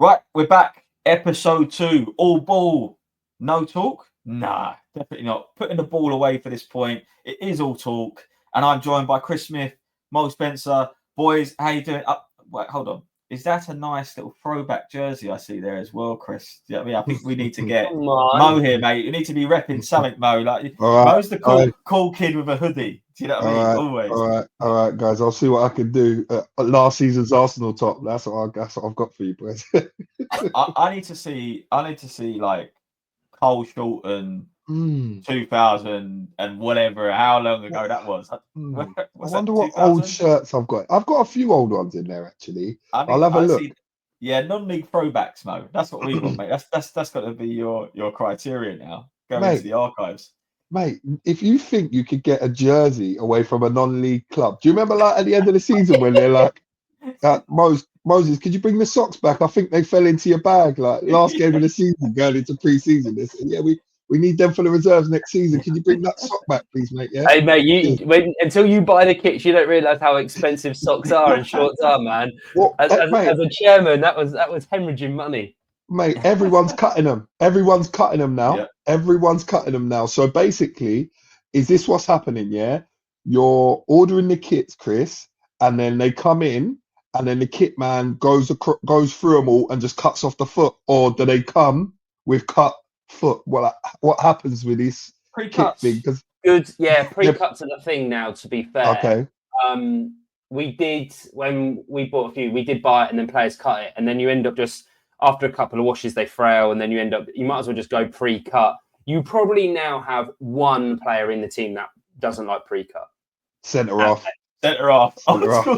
Right, we're back. Episode 2. All ball, no talk? Nah, definitely not. Putting the ball away for this point. It is all talk. And I'm joined by Chris Smith, Mo Spencer. Boys, how you doing? Wait, hold on. Is that a nice little throwback jersey I see there as well, Chris? Do you know what I mean? I think we need to get Mo here, mate. You need to be repping something, Mo. Like Mo's the cool kid with a hoodie. Do you know what I mean? Always. All right, guys. I'll see what I can do. Last season's Arsenal top. That's what I've got for you, boys. I need to see like Cole Shorten 2000 and whatever, how long ago that was. I wonder what old shirts I've got. I've got a few old ones in there actually. I'll have a look. Yeah, non-league throwbacks, Mo. That's what we want, mate. That's got to be your criteria now. Go into the archives. Mate, if you think you could get a jersey away from a non-league club, do you remember like at the end of the season when they're like, Moses, could you bring the socks back? I think they fell into your bag like last game of the season going into pre-season. They said, yeah, we need them for the reserves next season. Can you bring that sock back, please, mate? Yeah. Hey, mate, until you buy the kits, you don't realise how expensive socks are and shorts are, man. As a chairman, that was hemorrhaging money. Mate, everyone's cutting them. Everyone's cutting them now. Yeah. Everyone's cutting them now. So basically, is this what's happening? Yeah, you're ordering the kits, Chris, and then they come in, and then the kit man goes through them all and just cuts off the foot, or do they come with cut foot? Well, what happens with this kit thing? Pre-cuts are the thing now. To be fair, okay. We did when we bought a few. We did buy it, and then players cut it, and then you end up just. After a couple of washes, they frail, and then you might as well just go pre-cut. You probably now have one player in the team that doesn't like pre-cut. Centre off. Centre off.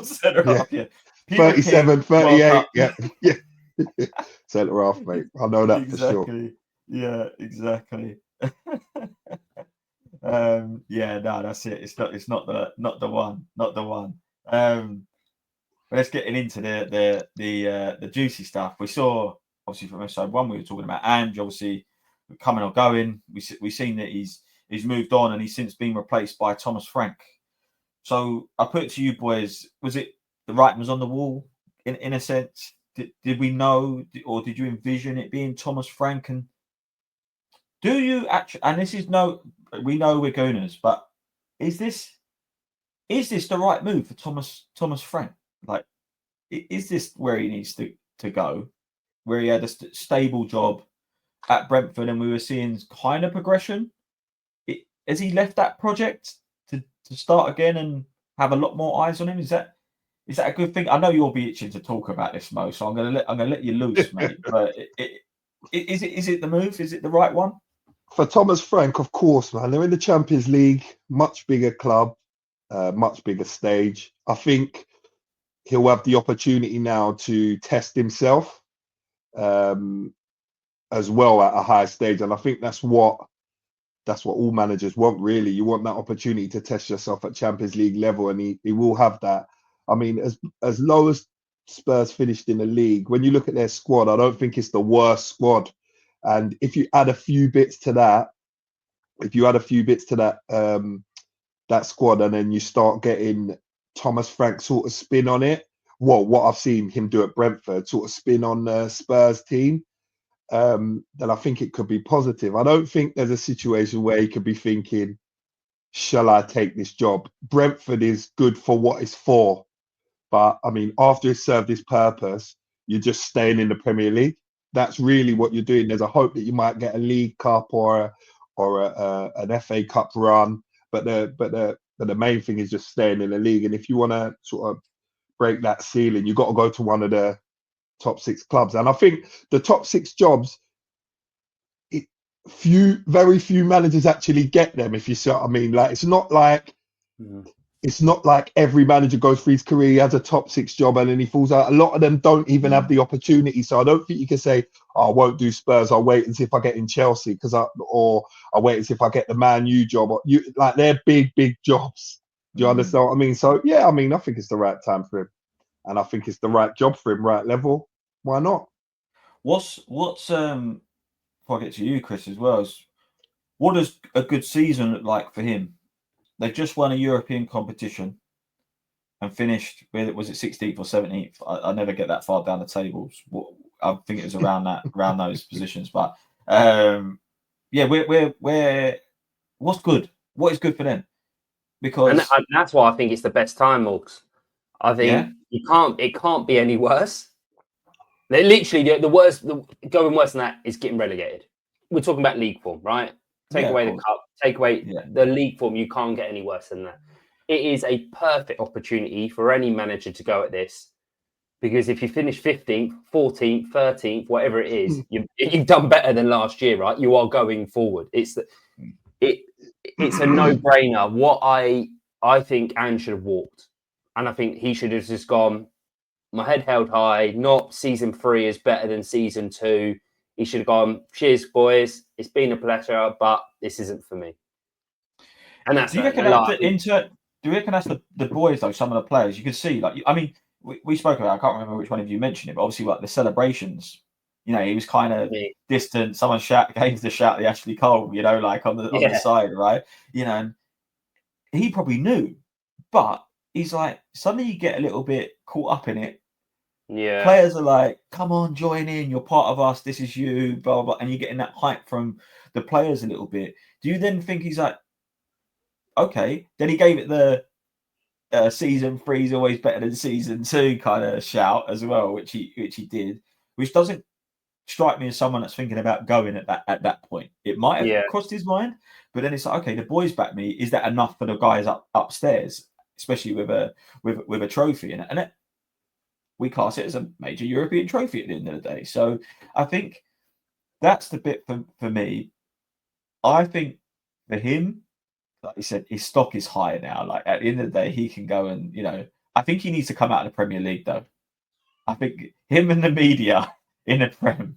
Centre off, yeah. 37, 38, yeah. Centre off, mate. I know that for sure. Yeah, exactly. That's it. It's not the one. Let's get into the juicy stuff. We saw obviously from episode 1 we were talking about Ange obviously coming or going. We've seen that he's moved on and he's since been replaced by Thomas Frank. So I put it to you boys: was it the writing was on the wall in a sense? Did we know or did you envision it being Thomas Frank? And do you actually? And this is we know we're Gooners, but is this the right move for Thomas Frank? Like, is this where he needs to go? Where he had a stable job at Brentford and we were seeing kind of progression? Has he left that project to start again and have a lot more eyes on him? Is that a good thing? I know you'll be itching to talk about this, Mo, so I'm gonna let you loose, mate. But is it the move? Is it the right one? For Thomas Frank, of course, man. They're in the Champions League, much bigger club, much bigger stage. I think he'll have the opportunity now to test himself as well at a higher stage, and I think that's what all managers want, really. You want that opportunity to test yourself at Champions League level, and he will have that. I mean, as low as Spurs finished in the league, when you look at their squad, I don't think it's the worst squad. And if you add a few bits to that, that squad, and then you start getting Thomas Frank sort of spin on it. Well, what I've seen him do at Brentford, sort of spin on the Spurs team, then I think it could be positive. I don't think there's a situation where he could be thinking, shall I take this job? Brentford is good for what it's for. But, I mean, after it's served its purpose, you're just staying in the Premier League. That's really what you're doing. There's a hope that you might get a League Cup or an FA Cup run. But the main thing is just staying in the league. And if you want to sort of break that ceiling, you've got to go to one of the top 6 clubs. And I think the top 6 jobs, very few managers actually get them, if you see what I mean. Like, it's not like every manager goes through his career, he has a top 6 job and then he falls out. A lot of them don't even have the opportunity. So I don't think you can say, I won't do Spurs, I'll wait and see if I get in Chelsea, or I'll wait and see if I get the Man U job. Like, they're big jobs. Do you understand what I mean? So yeah, I mean, I think it's the right time for him, and I think it's the right job for him, right level. Why not? What's before I get to you, Chris, as well, is what does a good season look like for him? They've just won a European competition and finished with, was it 16th or 17th? I never get that far down the tables. I think it was around those positions. But yeah, we're what's good? What is good for them? Because and that's why I think it's the best time, Morgs. I think it can't be any worse. They're literally the worst. Going worse than that is getting relegated. We're talking about league form, right? Take away the cup, take away the league form. You can't get any worse than that. It is a perfect opportunity for any manager to go at this, because if you finish 15th, 14th, 13th, whatever it is, you've done better than last year, right? You are going forward. It's a no-brainer. What I think Ange should have walked, and I think he should have just gone, my head held high, not season 3 is better than season 2. He should have gone, cheers, boys. It's been a pleasure, but this isn't for me. And that's do you reckon that's the boys, though, some of the players? You can see, like, I mean, we spoke about, I can't remember which one of you mentioned it, but obviously, like, the celebrations, you know, he was kind of distant. Someone gave the shout the Ashley Cole, you know, like on the side, right? You know, and he probably knew, but he's like, suddenly you get a little bit caught up in it. Yeah. Players are like, come on, join in. You're part of us. This is you, blah, blah, blah. And you're getting that hype from the players a little bit. Do you then think he's like, okay, then he gave it the season 3 is always better than season 2 kind of shout as well, which he did, which doesn't strike me as someone that's thinking about going at that point. It might have crossed his mind, but then it's like, okay, the boys back me. Is that enough for the guys upstairs, especially with a trophy? And we class it as a major European trophy at the end of the day. So I think that's the bit for me. I think for him, like you said, his stock is higher now. Like at the end of the day, he can go and, you know, I think he needs to come out of the Premier League though. I think him and the media in the Prem.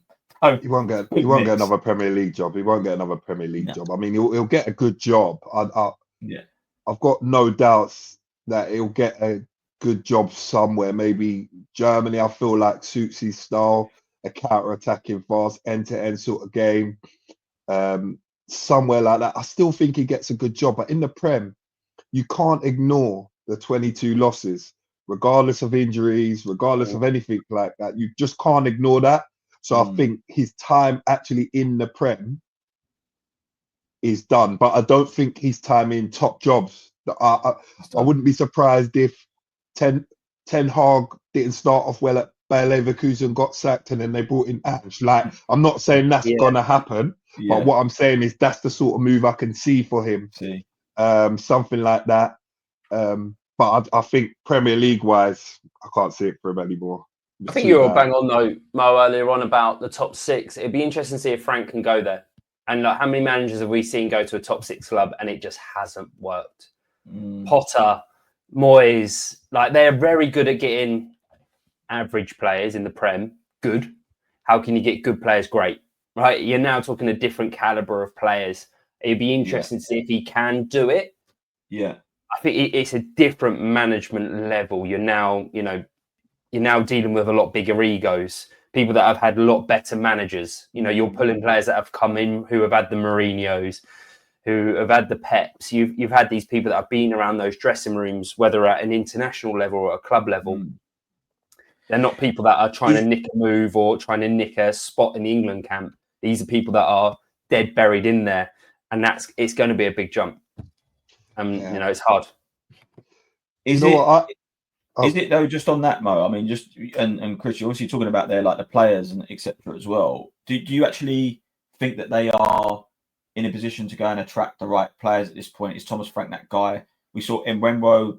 He won't get another Premier League job. He won't get another Premier League job. I mean, he'll get a good job. I've got no doubts that he'll get a good job somewhere. Maybe Germany, I feel like, suits his style, a counter-attacking, fast, end-to-end sort of game. Somewhere like that. I still think he gets a good job. But in the Prem, you can't ignore the 22 losses, regardless of injuries, regardless of anything like that. You just can't ignore that. So I think his time actually in the Prem is done. But I don't think his time in top jobs. I wouldn't be surprised if Ten Hag didn't start off well at Bayer Leverkusen, got sacked, and then they brought in Ange. Like, I'm not saying that's gonna happen, but what I'm saying is that's the sort of move I can see for him. Something like that. But I think Premier League wise, I can't see it for him anymore. I think you were bang on though, Mo, earlier on about the top 6. It'd be interesting to see if Frank can go there. And like, how many managers have we seen go to a top 6 club and it just hasn't worked? Potter, Moyes, like, they're very good at getting average players in the Prem good. How can you get good players great? Right? You're now talking a different caliber of players. It'd be interesting to see if he can do it. Yeah. I think it's a different management level. You're now dealing with a lot bigger egos, people that have had a lot better managers. You know, you're pulling players that have come in who have had the Mourinhos, who have had the Peps. You've had these people that have been around those dressing rooms, whether at an international level or a club level. They're not people that are trying to nick a move or trying to nick a spot in the England camp. These are people that are dead buried in there, and it's going to be a big jump. You know, it's hard. Is it though? Just on that, Mo. I mean, just and Chris, you're obviously talking about the players and etc. as well. Do you actually think that they are in a position to go and attract the right players at this point? Is Thomas Frank that guy? We saw Mbeumo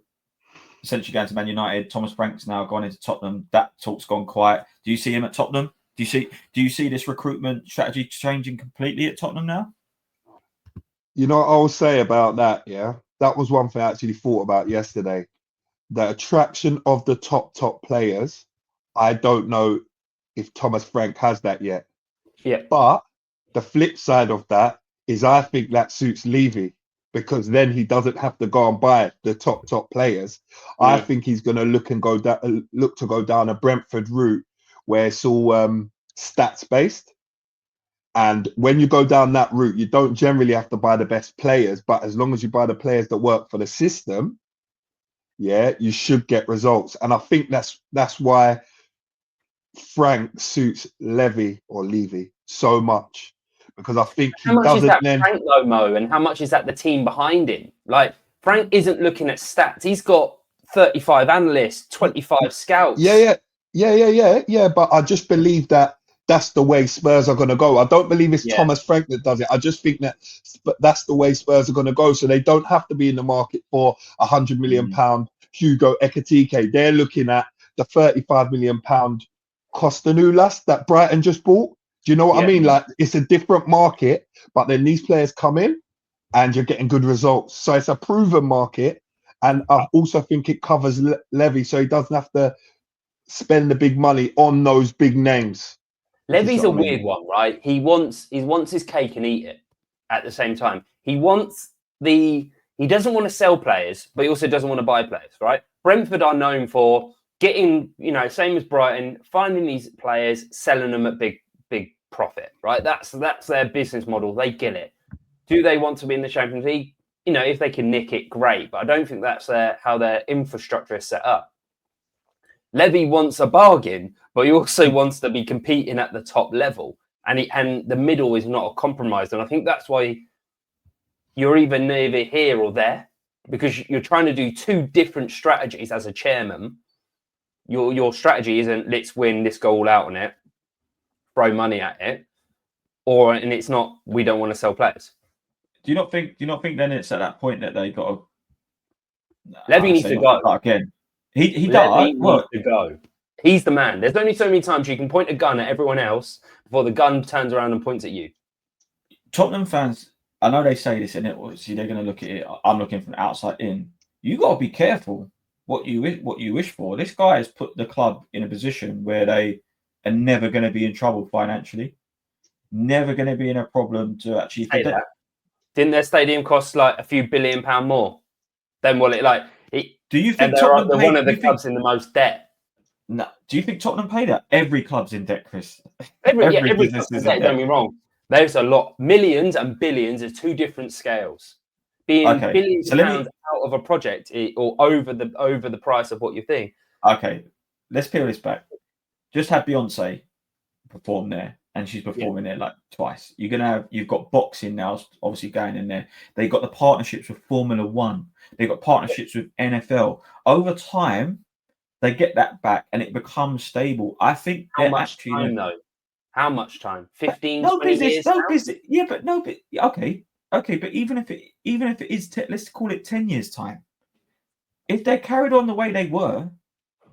essentially going to Man United. Thomas Frank's now gone into Tottenham. That talk's gone quiet. Do you see him at Tottenham? Do you see this recruitment strategy changing completely at Tottenham now? You know what I'll say about that, that was one thing I actually thought about yesterday. The attraction of the top players, I don't know if Thomas Frank has that yet. Yeah. But the flip side of that is I think that suits Levy, because then he doesn't have to go and buy the top players. I think he's going to look to go down a Brentford route where it's all stats based. And when you go down that route, you don't generally have to buy the best players, but as long as you buy the players that work for the system, you should get results. And I think that's why Frank suits Levy or Levy so much because I think he How much is doesn't that then. Frank though, Mo, and how much is that the team behind him? Like Frank isn't looking at stats. He's got 35 analysts, 25 scouts. Yeah. But I just believe that that's the way Spurs are going to go. I don't believe it's Thomas Frank that does it. I just think that that's the way Spurs are going to go. So they don't have to be in the market for £100 million Hugo Ekitike. They're looking at the £35 million Costanulas that Brighton just bought. Do you know what I mean? Like, it's a different market, but then these players come in and you're getting good results. So it's a proven market. And I also think it covers Levy, so he doesn't have to spend the big money on those big names. Levy's a weird one, right? He wants his cake and eat it at the same time. He doesn't want to sell players, but he also doesn't want to buy players, right? Brentford are known for getting, same as Brighton, finding these players, selling them at big profit, right? That's their business model. They get it. Do they want to be in the Champions League? If they can nick it, great. But I don't think that's how their infrastructure is set up. Levy wants a bargain, but he also wants to be competing at the top level. And the middle is not a compromise. And I think that's why you're either neither here or there, because you're trying to do two different strategies as a chairman. Your strategy isn't let's win, let's go all out on it, throw money at it, and it's not we don't want to sell players. Do you not think then it's at that point that they got to Levy needs to go again? He does. Needs to go. He's the man. There's only so many times you can point a gun at everyone else before the gun turns around and points at you. Tottenham fans, I know they say this, and obviously they're going to look at it. I'm looking from the outside in. You got to be careful what you wish for. This guy has put the club in a position where they are never going to be in trouble financially, never going to be in a problem to actually. Didn't their stadium cost like a few £1 billion more than what it like? Do you think Tottenham they're one of the clubs in the most debt? No. Do you think Tottenham pay that? Every club's in debt, Chris. Every business is in debt. Don't be wrong. There's a lot. Millions and billions are two different scales. Being billions of pounds out of a project or over the price of what you think. Okay, let's peel this back. Just have Beyonce perform there, and she's performing there like twice. You've got boxing now, obviously going in there. They got the partnerships with Formula One. They got partnerships with NFL. Over time, they get that back, and it becomes stable. I think how much time though? How much time? 15, no 20 business, years? No business. Yeah, but no. But okay. But even if it is, let's call it 10 years time. If they carried on the way they were,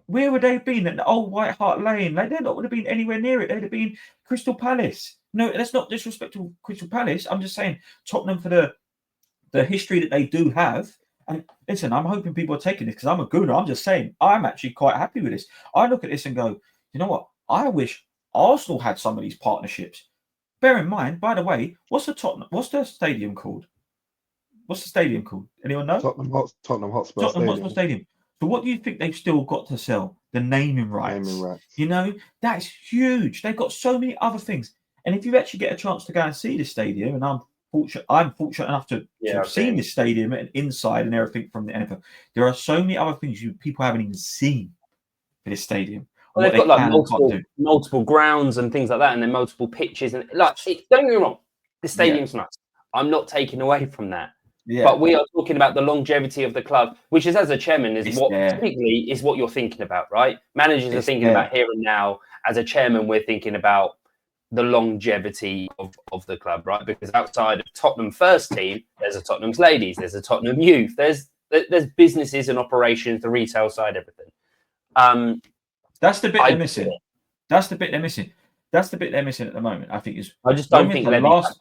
where would they have been? At the old White Hart Lane? They're not would have been anywhere near it. They'd have been Crystal Palace. No, that's not disrespectful to Crystal Palace. I'm just saying Tottenham for the history that they do have. And listen, I'm hoping people are taking this because I'm a gooner. I'm just saying I'm actually quite happy with this. I look at this and go, you know what? I wish Arsenal had some of these partnerships. Bear in mind, by the way, what's the stadium called? What's the stadium called? Anyone know? Tottenham Hotspur Stadium. So what do you think they've still got to sell? The naming rights. That's huge. They've got so many other things. And if you actually get a chance to go and see the stadium, and I'm fortunate enough to have seen this stadium and inside and everything from the NFL, there are so many other things people haven't even seen for this stadium. Well, they've got like multiple grounds and things like that, and then multiple pitches. And don't get me wrong, the stadium's nice. I'm not taking away from that. Yeah. But we are talking about the longevity of the club, which is, as a chairman, typically is what you're thinking about, right? Managers are thinking about here and now. As a chairman, we're thinking about the longevity of the club, right? Because outside of Tottenham first team, there's a Tottenham's ladies, there's a Tottenham youth, there's businesses and operations, the retail side, everything. That's the bit they're missing. That's the bit they're missing. That's the bit they're missing at the moment. I think is. I just don't think the last.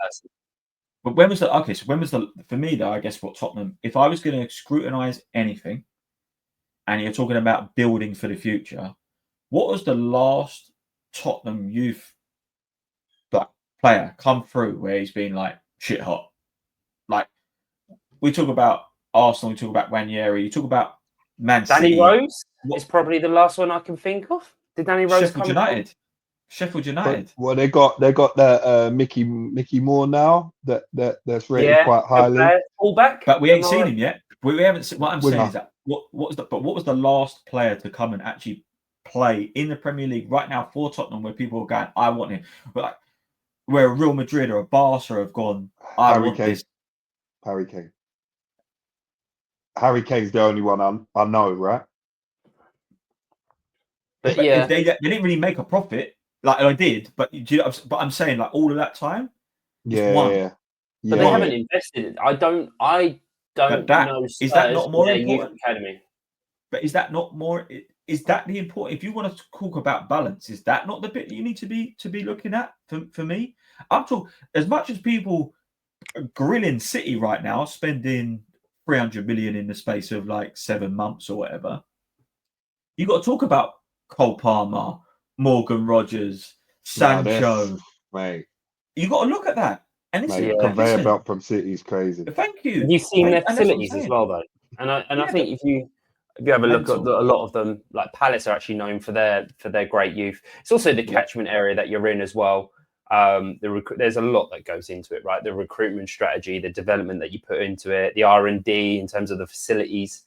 But when was the for me though? I guess what Tottenham. If I was going to scrutinise anything, and you're talking about building for the future, what was the last Tottenham youth player come through where he's been like shit hot? Like we talk about Arsenal, we talk about Ranieri, you talk about Man City. Danny Rose is probably the last one I can think of. Did Danny Rose come from? Sheffield United. Well, they got that Mickey Moore now that's rated quite highly. Fullback, but we ain't seen him yet. We haven't seen. What I'm saying is that what was the last player to come and actually play in the Premier League right now for Tottenham where people are going, I want him. But like where a Real Madrid or a Barca have gone, I want this. Harry Kane. Harry Kane's the only one I know, right? But if they didn't really make a profit, like I did, but I'm saying like all of that time, Yeah. But they haven't invested. I don't know. Is that not more important? Youth academy. But is that not more? Is that the important? If you want to talk about balance, is that not the bit that you need to be looking at? For me, I'm talking as much as people are grilling City right now, spending 300 million in the space of like 7 months or whatever. You got to talk about Cole Palmer, Morgan Rogers, Sancho. Mate, you got to look at that. And the conveyor belt from City is crazy. Thank you. You've seen their facilities as well, though, and I think if you have a look at a lot of them, like Palace are actually known for their great youth. It's also the catchment area that you're in as well. There's a lot that goes into it, right? The recruitment strategy, the development that you put into it, the R&D in terms of the facilities.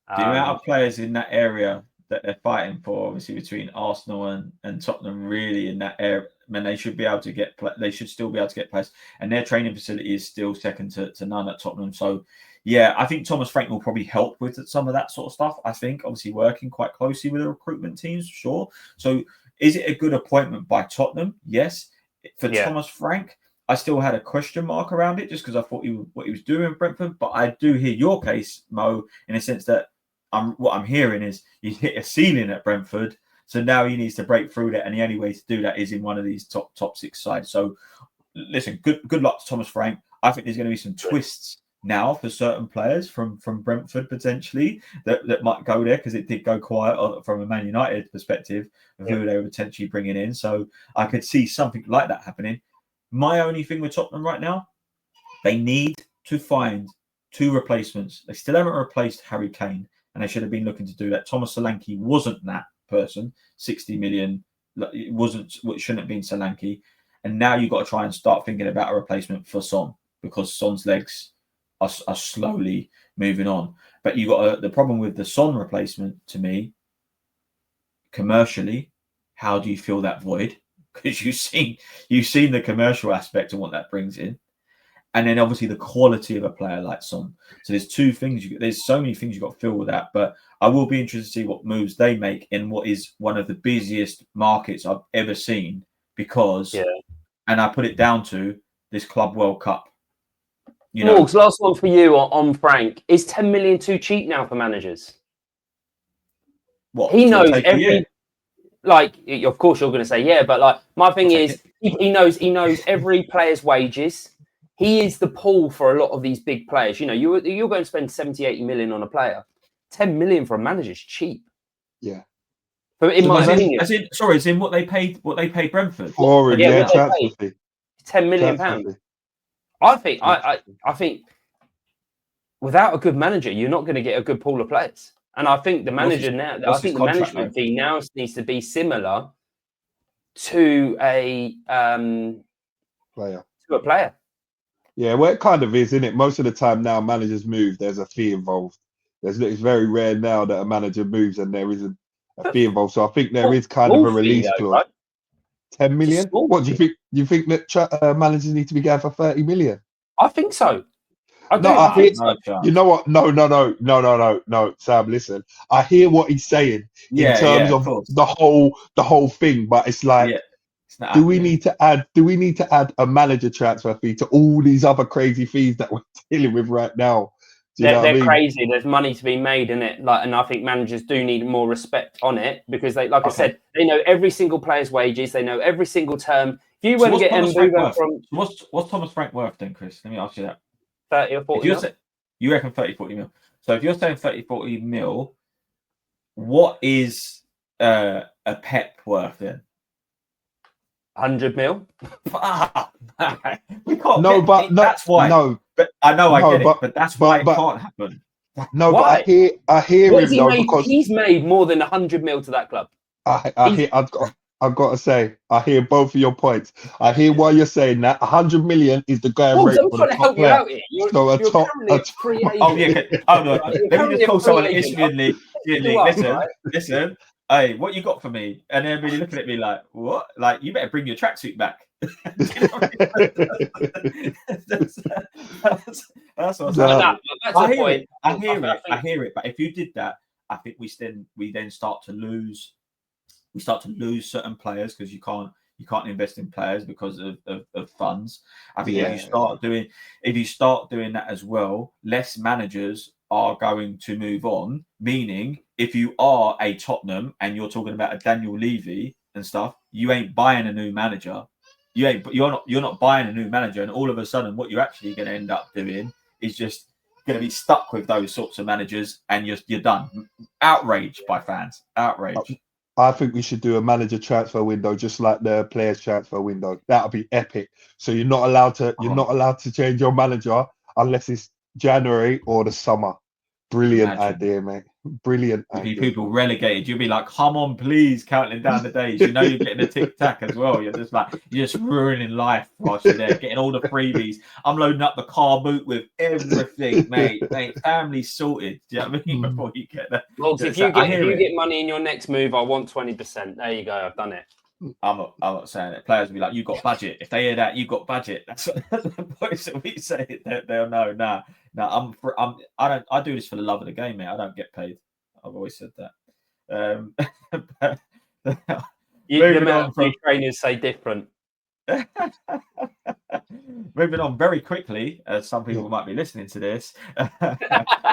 The amount of players in that area that they're fighting for, obviously between Arsenal and Tottenham, really in that area, man, they should be able to get. They should still be able to get players, and their training facility is still second to none at Tottenham. So, yeah, I think Thomas Frank will probably help with some of that sort of stuff. I think, obviously, working quite closely with the recruitment teams, sure. So, is it a good appointment by Tottenham? Yes. For Thomas Frank, I still had a question mark around it just because I thought what he was doing in Brentford. But I do hear your case, Mo, in a sense that what I'm hearing is you hit a ceiling at Brentford, so now he needs to break through that, and the only way to do that is in one of these top 6 sides. So, listen, good luck to Thomas Frank. I think there's going to be some twists now for certain players from Brentford potentially that might go there because it did go quiet from a Man United perspective of who they were potentially bringing in. So I could see something like that happening. My only thing with Tottenham right now, they need to find 2 replacements. They still haven't replaced Harry Kane, and they should have been looking to do that. Thomas Solanke wasn't that person. 60 million, it shouldn't have been Solanke. And now you've got to try and start thinking about a replacement for Son because Son's legs are slowly moving on. But you got the problem with the Son replacement, to me, commercially, how do you fill that void? Because you've seen the commercial aspect of what that brings in. And then obviously the quality of a player like Son. So there's 2 things. There's so many things you've got to fill with that. But I will be interested to see what moves they make in what is one of the busiest markets I've ever seen. Because, and I put it down to this Club World Cup. Morgs, last one for you on Frank. Is 10 million too cheap now for managers? What? He knows every... Like, of course you're going to say, but like, my thing is, he knows every player's wages. He is the pull for a lot of these big players. You're going to spend 70, 80 million on a player. 10 million for a manager is cheap. Yeah. But in my opinion, as in what they paid Brentford. 10 million pounds. I think without a good manager, you're not going to get a good pool of players. And I think the manager now, I think the management fee now needs to be similar to a player. Yeah, well, it kind of is, isn't it? Most of the time now, managers move. There's a fee involved. It's very rare now that a manager moves and there isn't a fee involved. So I think there is kind of a release clause. Right? 10 million? What do you think? You think that managers need to be going for 30 million? I think so. You know what? No, Sam, listen. I hear what he's saying in terms of the whole thing, but it's like, do we need to add a manager transfer fee to all these other crazy fees that we're dealing with right now? They're crazy. There's money to be made in it, and I think managers do need more respect on it because I said, they know every single player's wages. They know every single term. If you want to get Mbuga from, what's Thomas Frank worth then, Chris? Let me ask you that. 30 or 40 mil? You reckon 30, 40 mil. So if you're saying 30, 40 mil, what is a Pep worth then? 100 mil? We can't. That's why. No, but I know I get it, but that's why it can't happen. No, why? But I hear him though because he's made more than 100 mil to that club. I've got to say, I hear both of your points. I hear why you're saying that 100 million is the going rate for the top player. You're let me just call someone at Isthmian League. Listen. hey, what you got for me? And then really looking at me like, what? Like, you better bring your tracksuit back. that's what's No. happening. That's I the hear point. it. I hear I it. I hear it. But if you did that, I think we then start to lose. We start to lose certain players because you can't invest in players because of funds. I think if you start doing that as well, less managers are going to move on. Meaning, if you are a Tottenham and you're talking about a Daniel Levy and stuff, you ain't buying a new manager. You're not buying a new manager, and all of a sudden, what you're actually going to end up doing is just going to be stuck with those sorts of managers, and you're done. Outraged by fans. Outraged. I think we should do a manager transfer window, just like the players transfer window. That'll be epic. So you're not allowed to change your manager unless it's January or the summer. Brilliant idea, mate. Brilliant idea. People relegated. You'll be like, come on, please, counting down the days. You know you're getting a tic tac as well. You're just ruining life whilst you're there, getting all the freebies. I'm loading up the car boot with everything, mate. Family sorted. Do you know what I mean? Before you get that. Well, if you get money in your next move, I want 20%. There you go. I've done it. I'm not saying it. Players will be like, "You got budget." If they hear that, "You got budget," that's the voice that we say. They'll know. Nah. I do this for the love of the game, mate. I don't get paid. I've always said that. The trainers say different. Moving on very quickly, as some people might be listening to this,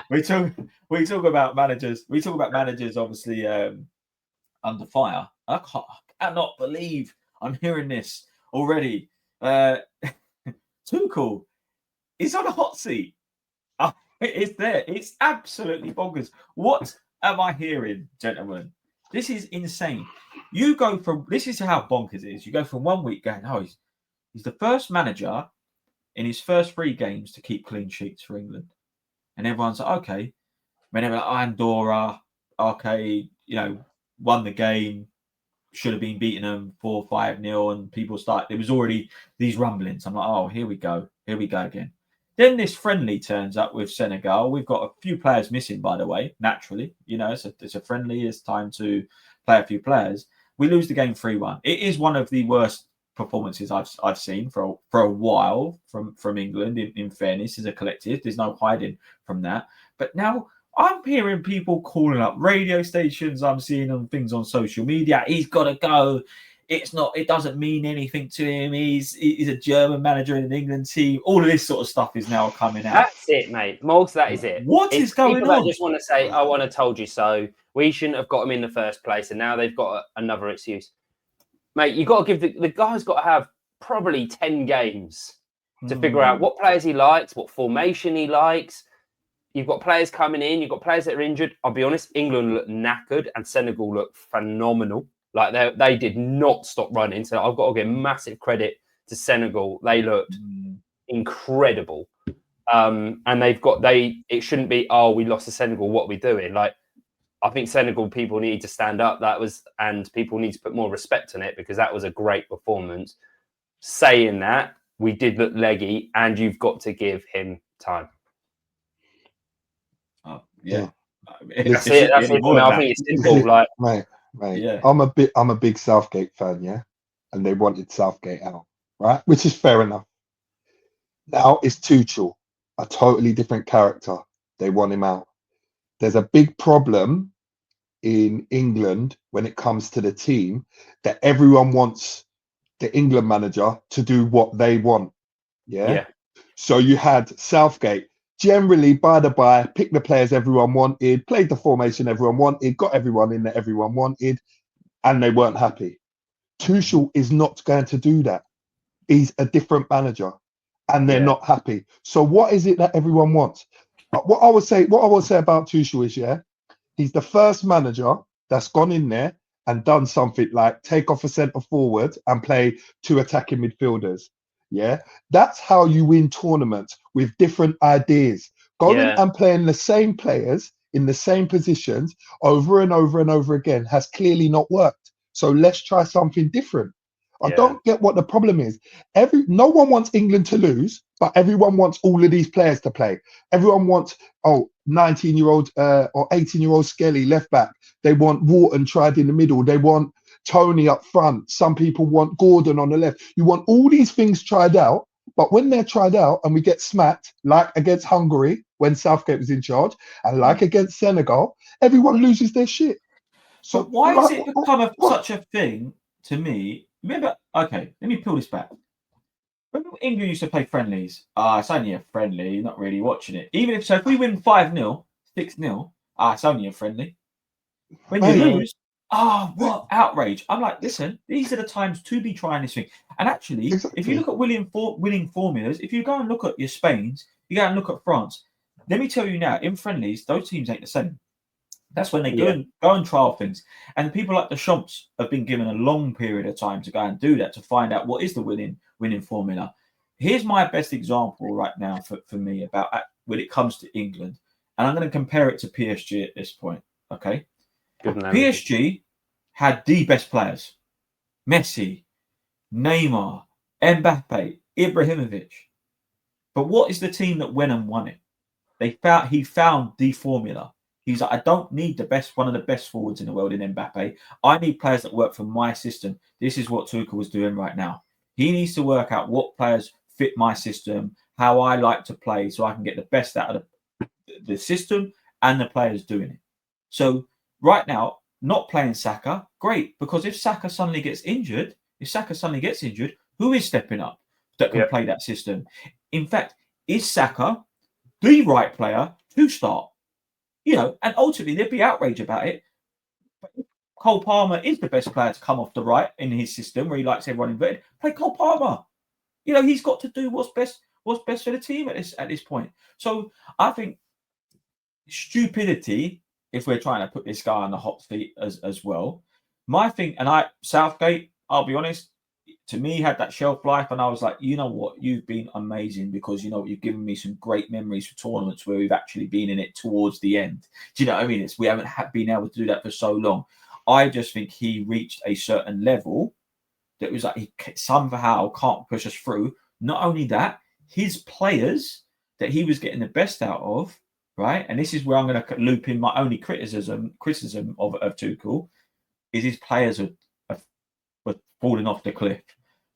we talk about managers. We talk about managers, obviously, under fire. I cannot believe I'm hearing this already. Tuchel is on a hot seat. It's there. It's absolutely bonkers. What am I hearing, gentlemen? This is insane. This is how bonkers it is. You go from 1 week going, oh, he's the first manager in his first 3 games to keep clean sheets for England. And everyone's like, okay. Whenever Andorra, okay, won the game, should have been beating them 4-5-0, and people there was already these rumblings. I'm like, oh, here we go again. Then this friendly turns up with Senegal. We've got a few players missing, by the way, naturally. It's a friendly. It's time to play a few players. We lose the game 3-1. It is one of the worst performances I've seen for a while from England, in fairness, as a collective. There's no hiding from that. But now I'm hearing people calling up radio stations. I'm seeing on things on social media. He's got to go. It doesn't mean anything to him. He's a German manager in an England team. All of this sort of stuff is now coming out. That's it, mate. Most that is it. What is going on? That just want to say, I want to told you so. We shouldn't have got him in the first place, and now they've got another excuse. Mate, you got to give the guy's got to have probably 10 games to figure out what players he likes, what formation he likes. You've got players coming in. You've got players that are injured. I'll be honest, England looked knackered and Senegal looked phenomenal. Like they did not stop running. So I've got to give massive credit to Senegal. They looked incredible. And it shouldn't be, oh, we lost to Senegal. What are we doing? Like, I think Senegal people need to stand up. And people need to put more respect on it because that was a great performance. Saying that, we did look leggy and you've got to give him time. Oh, yeah. That's it. I think it's simple. Like, mate. Yeah. I'm a big Southgate fan, yeah, and they wanted Southgate out, right? Which is fair enough. Now it's Tuchel, a totally different character. They want him out. There's a big problem in England when it comes to the team that everyone wants the England manager to do what they want. Yeah. So you had Southgate. Generally, by the by, picked the players everyone wanted, played the formation everyone wanted, got everyone in that everyone wanted, and they weren't happy. Tuchel is not going to do that. He's a different manager, and they're not happy. So what is it that everyone wants? What I would say about Tuchel is, he's the first manager that's gone in there and done something like take off a centre forward and play 2 attacking midfielders. Yeah, that's how you win tournaments, with different ideas. Going and playing the same players in the same positions over and over and over again has clearly not worked. So let's try something different. I don't get what the problem is. No one wants England to lose, but everyone wants all of these players to play. Everyone wants 19-year-old or 18-year-old Skelly left back. They want Wharton tried in the middle. They want Tony up front. Some people want Gordon on the left. You want all these things tried out, but when they're tried out and we get smacked, like against Hungary when Southgate was in charge, and like against Senegal, everyone loses their shit. So why has it become such a thing to me? Remember, okay, let me pull this back. Remember England used to play friendlies? It's only a friendly, not really watching it. Even if we win 5-0, 6-0, it's only a friendly. When you lose, what outrage. I'm like, listen, these are the times to be trying this thing. And actually, if you look at winning formulas, if you go and look at your Spains, you go and look at France, let me tell you now, in friendlies, those teams ain't the same. That's when they go and trial things. And people like the Champs have been given a long period of time to go and do that, to find out what is the winning formula. Here's my best example right now for me about when it comes to England. And I'm going to compare it to PSG at this point. Okay. PSG had the best players. Messi, Neymar, Mbappe, Ibrahimovic. But what is the team that went and won it? He found the formula. He's like, I don't need one of the best forwards in the world in Mbappe. I need players that work for my system. This is what Tuchel was doing right now. He needs to work out what players fit my system, how I like to play, so I can get the best out of the system and the players doing it. So right now, not playing Saka, great, because if Saka suddenly gets injured, who is stepping up that can play that system? In fact, is Saka the right player to start? And ultimately there'd be outrage about it. But if Cole Palmer is the best player to come off the right in his system, where he likes everyone inverted, play Cole Palmer. He's got to do what's best for the team at this point. So I think stupidity, if we're trying to put this guy on the hot seat as well. My thing, Southgate, I'll be honest, to me had that shelf life, and I was like, you know what, you've been amazing, because you've given me some great memories for tournaments where we've actually been in it towards the end. Do you know what I mean? We haven't been able to do that for so long. I just think he reached a certain level that was like he somehow can't push us through. Not only that, his players that he was getting the best out of, right? And this is where I'm going to loop in my only criticism of Tuchel, is his players were falling off the cliff.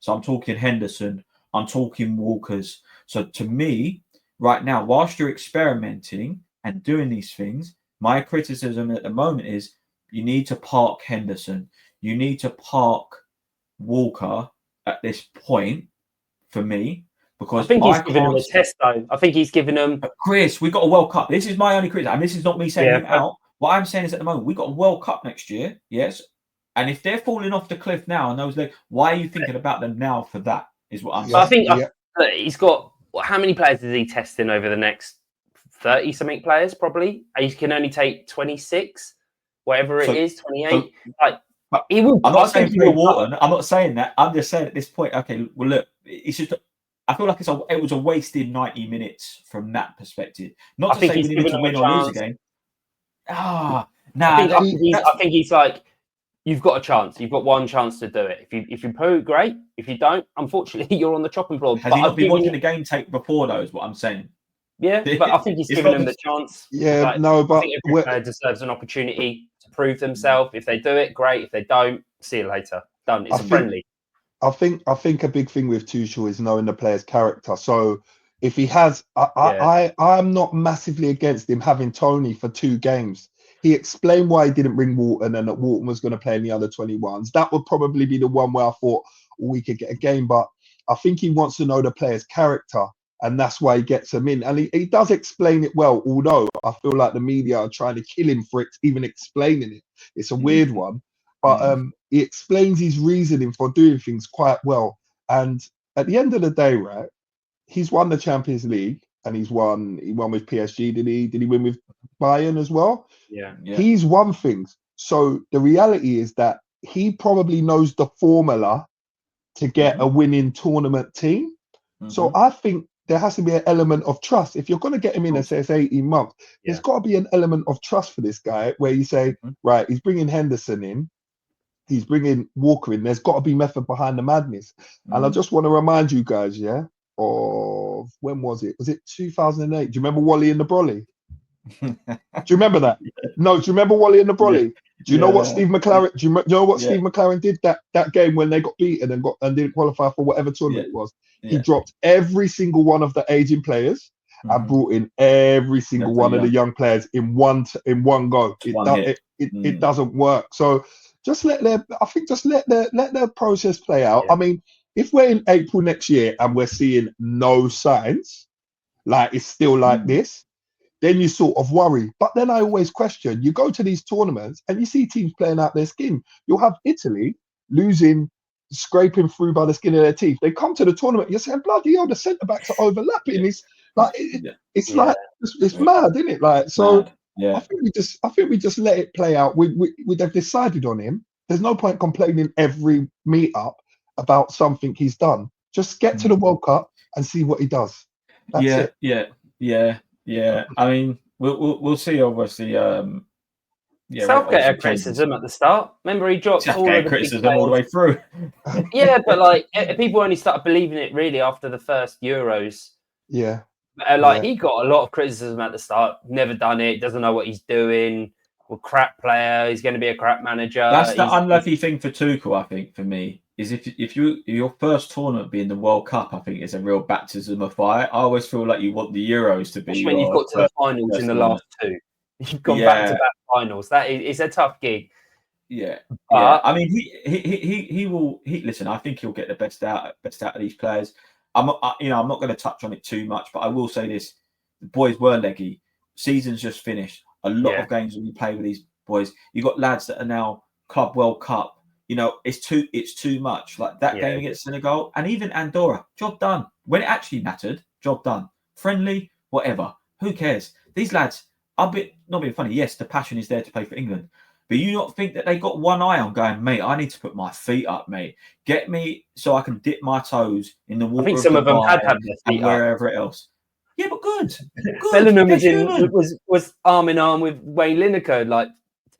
So I'm talking Henderson, I'm talking Walkers. So to me, right now, whilst you're experimenting and doing these things, my criticism at the moment is you need to park Henderson. You need to park Walker at this point for me, because I think he's given him a test, though. I think he's given him. Chris, we got a World Cup. This is my only criticism. And this is not me saying him out. What I'm saying is at the moment, we got a World Cup next year. Yes. And if they're falling off the cliff now, and why are you thinking about them now for that? Is what I'm saying. I think he's got, how many players is he testing over the next 30 something players? Probably. He can only take 26, whatever it is, 28. He will. I'm not saying Phil Wharton. I'm not saying that. I'm just saying at this point. Okay, well, look, it's just. I feel like it was a wasted 90 minutes from that perspective. Not to say we need to win or lose a game. I think he's like, you've got a chance. You've got one chance to do it. If you poo, great. If you don't, unfortunately, you're on the chopping block. Has he not been watching the game tape before, though, is what I'm saying? Yeah, but I think he's given them the chance. Yeah, but I think every player deserves an opportunity to prove themselves. If they do it, great. If they don't, see you later. Done. It's friendly. I think a big thing with Tuchel is knowing the player's character. So if he has, I'm not massively against him having Tony for 2 games. He explained why he didn't bring Wharton and that Wharton was going to play in the other 21s. That would probably be the one where I thought we could get a game. But I think he wants to know the player's character, and that's why he gets him in. And he does explain it well, although I feel like the media are trying to kill him for even explaining it. It's a weird one. But he explains his reasoning for doing things quite well. And at the end of the day, right, he's won the Champions League, and he won with PSG. Did he win with Bayern as well? Yeah. He's won things. So the reality is that he probably knows the formula to get a winning tournament team. So I think there has to be an element of trust. If you're going to get him in and say it's 18 months, there's got to be an element of trust for this guy, where you say, right, he's bringing Henderson in, he's bringing Walker in. There's got to be method behind the madness. And I just want to remind you guys, of, when was it? Was it 2008? Do you remember Wally and the Brolly? Do you remember that? No, do you remember Wally and the Brolly? Do you know what Steve McLaren? Do you know what Steve McLaren did that game when they got beaten and didn't qualify for whatever tournament it was? He dropped every single one of the aging players and brought in every single one of the young players in one go. It doesn't work. So just let their process play out. I mean, if we're in April next year and we're seeing no signs, like it's still like this, then you sort of worry. But then I always question, you go to these tournaments and you see teams playing out their skin. You'll have Italy losing, scraping through by the skin of their teeth. They come to the tournament, you're saying, bloody hell, the centre-backs are overlapping. It's like, it's mad, isn't it? Like, so I think we just let it play out. They've decided on him. There's no point complaining every meet-up about something he's done. Just get to the World Cup and see what he does. That's it. Yeah. I mean, we'll see. Obviously, Southgate criticism at the start. Remember, he dropped all of the criticism all the way through. Yeah, but like people only started believing it really after the first Euros. Yeah. He got a lot of criticism at the start. Never done it. Doesn't know what he's doing. Well, crap player. He's going to be a crap manager. That's the unlucky thing for Tuchel, I think, for me. Is if your first tournament being the World Cup, I think is a real baptism of fire. I always feel like you want the Euros to be. When you've got to the finals in the last two, you've gone back to back finals. It's a tough gig. Yeah, I mean, he will. Listen, I think he'll get the best out of these players. I'm not going to touch on it too much, but I will say this: the boys were leggy. Season's just finished. A lot of games when you play with these boys, you got lads that are now Club World Cup. It's too much. Like that game against Senegal and even Andorra, job done. When it actually mattered, job done. Friendly, whatever. Who cares? These lads, not being funny. Yes, the passion is there to play for England, but you not think that they got one eye on going, mate, I need to put my feet up, mate. Get me so I can dip my toes in the water. I think some of them had their feet up. Wherever else. Yeah, but good. Bellingham was arm in arm with Wayne Lineker like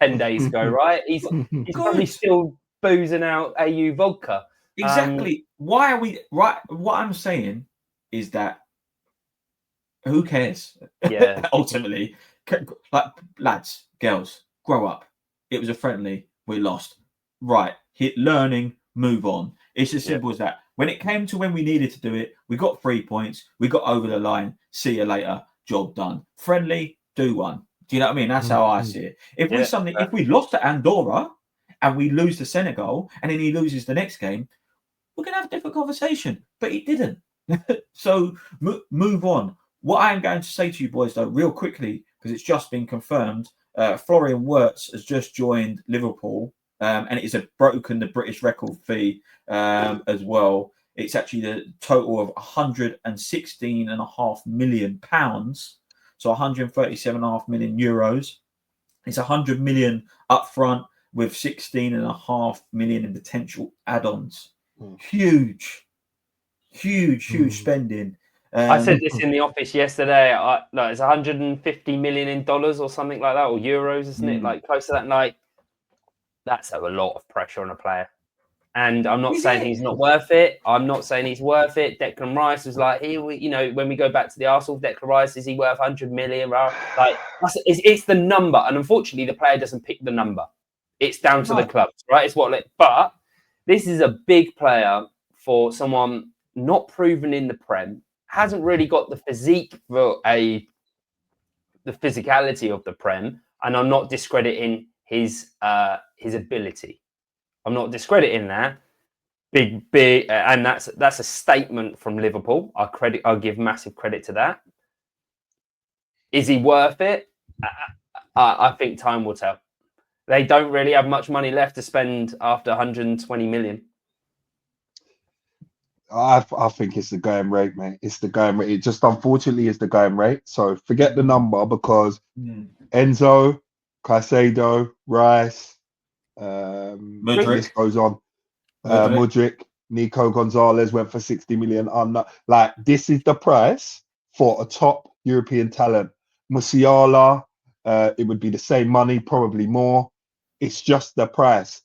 10 days ago, right? He's probably still boozing out AU vodka. Exactly. Why are we right? What I'm saying is that who cares? Yeah. Ultimately, like lads, girls, grow up. It was a friendly. We lost. Right. Learning. Move on. It's as simple as that. When it came to when we needed to do it, we got 3 points. We got over the line. See you later. Job done. Friendly. Do one. Do you know what I mean? That's how I see it. If we lost to Andorra and we lose to Senegal and then he loses the next game, we're going to have a different conversation. But he didn't. So move on. What I am going to say to you boys, though, real quickly, because it's just been confirmed, Florian Wirtz has just joined Liverpool, and it has broken the British record fee as well. It's actually the total of £116.5 million, so 137.5 million euros. It's 100 million up front with 16.5 million in potential add-ons. Huge spending. I said this in the office yesterday. It's 150 million in dollars or something like that, or euros, isn't it? Like close to that. Like that's a lot of pressure on a player. And I'm not saying he's not worth it. I'm not saying he's worth it. Declan Rice was like, when we go back to the Arsenal, Declan Rice, is he worth 100 million? Like it's the number, and unfortunately, the player doesn't pick the number. It's down to the clubs, right? But this is a big player for someone not proven in the Prem. Hasn't really got the physique for the physicality of the Prem, and I'm not discrediting his ability. I'm not discrediting that. Big, and that's a statement from Liverpool. I'll give massive credit to that. Is he worth it? I think time will tell. They don't really have much money left to spend after 120 million. I think it's the going rate, mate. It's the going rate. It just unfortunately is the going rate. So forget the number because Enzo, Caicedo, Rice, this goes on. Mudryk, Nico Gonzalez went for 60 million. I'm not like this is the price for a top European talent. Musiala, it would be the same money, probably more. It's just the price.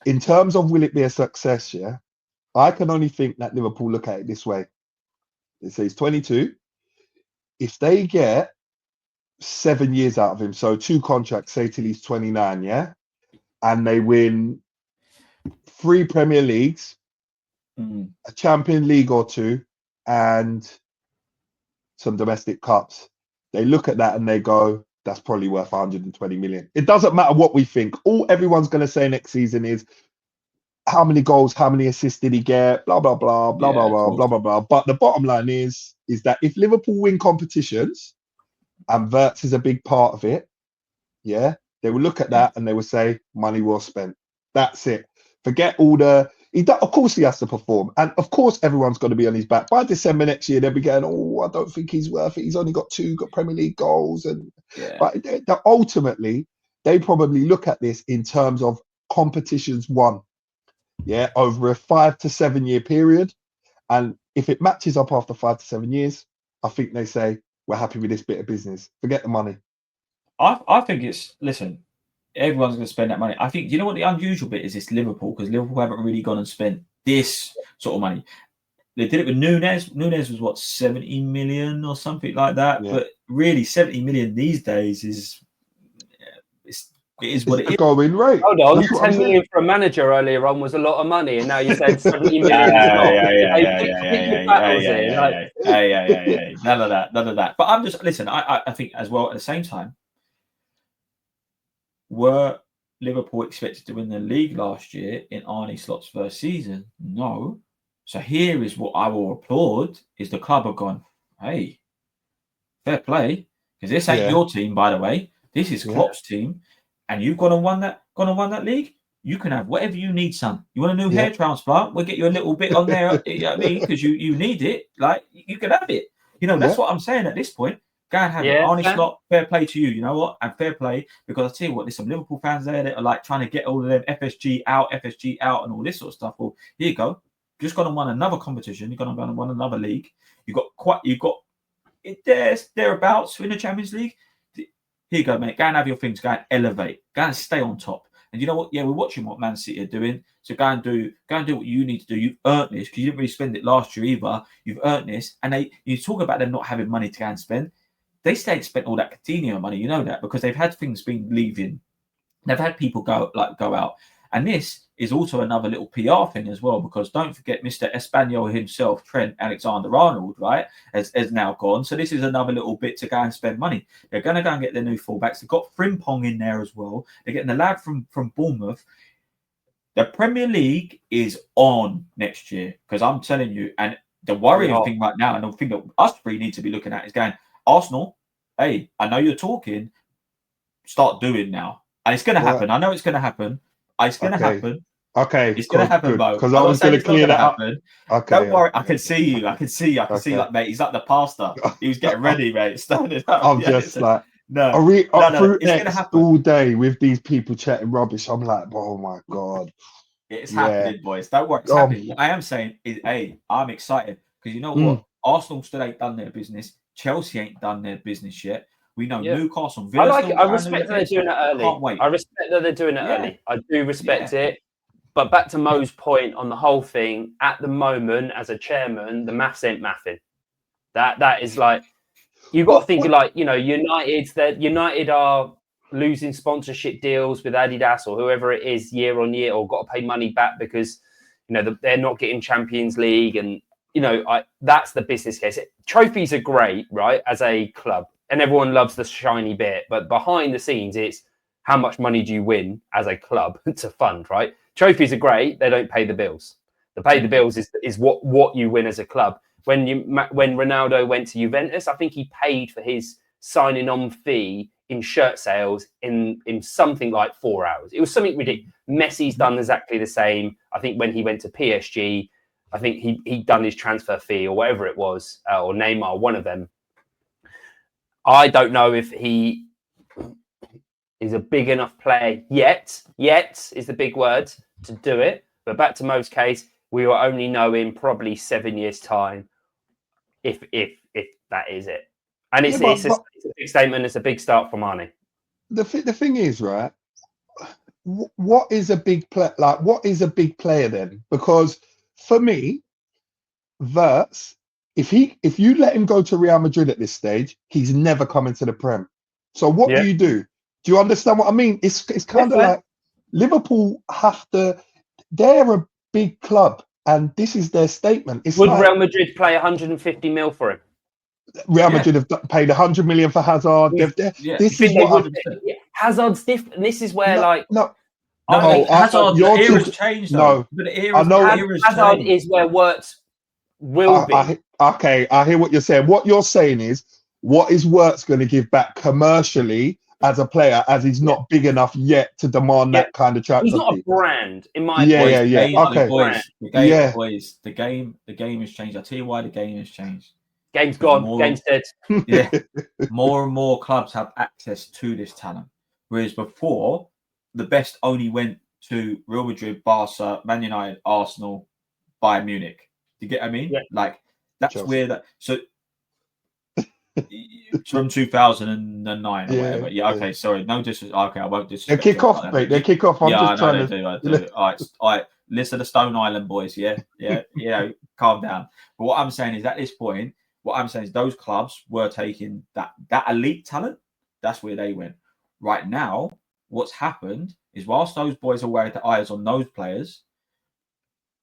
In terms of will it be a success, I can only think that Liverpool look at it this way. They say he's 22. If they get 7 years out of him, so 2 contracts, say till he's 29, yeah, and they win 3 Premier Leagues, a Champions League or 2, and some domestic cups, they look at that and they go, that's probably worth 120 million. It doesn't matter what we think. All everyone's going to say next season is how many goals, how many assists did he get, blah, blah, blah, blah, blah, blah, blah, blah, blah. But the bottom line is that if Liverpool win competitions and Wirtz is a big part of it, yeah, they will look at that and they will say, money well spent. That's it. Forget all the... Of course he has to perform. And of course everyone's got to be on his back. By December next year, they'll be going, oh, I don't think he's worth it. He's only got 2 Premier League goals. But ultimately, they probably look at this in terms of competitions won. Yeah, over a 5 to 7 year period. And if it matches up after 5 to 7 years, I think they say, we're happy with this bit of business. Forget the money. I think it's, listen, everyone's going to spend that money. I think, you know what the unusual bit is? It's Liverpool, because Liverpool haven't really gone and spent this sort of money. They did it with Nunes. Nunes was, what, 70 million or something like that? Yeah. But really, 70 million these days is... It is what it is. Going rate. Hold on, 10 million for a manager earlier on was a lot of money, and now you said 70 million. None of that. But I'm just, listen, I think as well at the same time, were Liverpool expected to win the league last year in Arne Slot's first season? No. So here is what I will applaud, is the club have gone, hey, fair play, because this ain't your team, by the way. This is Klopp's team. And you've gone and won that league, you can have whatever you need, son. You want a new hair transplant? We'll get you a little bit on there, you know what I mean? Because you need it. Like, you can have it. You know, that's what I'm saying at this point. Go and have it. Arne Slot, fair play to you. You know what? And fair play, because I tell you what, there's some Liverpool fans there that are like trying to get all of them FSG out, and all this sort of stuff. Well, here you go. Just gone and won another competition. You've gone and won another league. You got it thereabouts in the Champions League. Here you go, mate. Go and have your things. Go and elevate. Go and stay on top. And you know what? Yeah, we're watching what Man City are doing. So go and do what you need to do. You've earned this, because you didn't really spend it last year either. You've earned this. And you talk about them not having money to go and spend. They stayed spent all that Coutinho money. You know that, because they've had things been leaving. They've had people go out. And this is also another little PR thing as well, because don't forget Mr. Espanyol himself, Trent Alexander-Arnold, right, has now gone. So this is another little bit to go and spend money. They're going to go and get their new fullbacks. They've got Frimpong in there as well. They're getting the lad from Bournemouth. The Premier League is on next year, because I'm telling you, and the worrying thing right now, and the thing that us three need to be looking at is going, Arsenal, hey, I know you're talking, start doing now. And it's going to happen. I know it's going to happen. It's going to happen. Okay. It's going to happen, Bo. Because I was going to clear that up. Okay. Don't worry. I can see you. I can see, like, mate, he's like the pastor. He was getting ready, mate. Standing up. I'm just like, I'm through X all day with these people chatting rubbish. I'm like, oh my God. It's happening, boys. Don't worry. It's happening. What I am saying is, hey, I'm excited, because you know what? Arsenal still ain't done their business. Chelsea ain't done their business yet. We know Newcastle. I like it. I respect that they're doing it early. Can't wait. I respect that they're doing it early. I do respect it. But back to Mo's point on the whole thing, at the moment, as a chairman, the maths ain't mathing. That is like, you've got to think like, you know, United are losing sponsorship deals with Adidas or whoever it is year on year, or got to pay money back because, you know, they're not getting Champions League. And, you know, that's the business case. Trophies are great, right, as a club. And everyone loves the shiny bit, but behind the scenes, it's how much money do you win as a club to fund, right? Trophies are great; they don't pay the bills. The pay the bills is what you win as a club. When Ronaldo went to Juventus, I think he paid for his signing on fee in shirt sales in something like 4 hours. It was something ridiculous. Messi's done exactly the same. I think when he went to PSG, I think he'd done his transfer fee or whatever it was, or Neymar, one of them. I don't know if he is a big enough player yet. Yet is the big word to do it. But back to Mo's case, we will only know in probably 7 years' time if that is it. And it's a big statement. It's a big start from Arne. The thing is, right? What is a big player? Like, what is a big player then? Because for me, Wirtz if you let him go to Real Madrid at this stage, he's never coming to the Prem. So what Yeah. do? Do you understand what I mean? It's kind of like Liverpool have to. They're a big club, and this is their statement. It's Would like Real Madrid play 150 mil for him? Real Madrid have paid 100 million for Hazard. Yeah. This is what Hazard's different. This is where No, Hazard. the era's changed though. No, the era's Hazard changed. is where Wirtz will be. Okay, I hear what you're saying. What you're saying is, what is Wirtz going to give back commercially as a player, as he's not big enough yet to demand that kind of transfer? He's not a brand, in my opinion. The game has changed. I'll tell you why the game has changed. Game's gone. Game's dead. Yeah, more and more clubs have access to this talent, whereas before, the best only went to Real Madrid, Barca, Man United, Arsenal, Bayern Munich. Do you get what I mean? Yeah. Like that's Chelsea. where that. So from 2009 or whatever. Yeah. Okay. Sorry. No disrespect. Okay. I won't disrespect. They kick off, mate. They kick off. I'm just trying to. I do. All right. Listen to Stone Island boys. Yeah. Calm down. But what I'm saying is, at this point, those clubs were taking that elite talent. That's where they went. Right now, what's happened is, whilst those boys are wearing the eyes on those players,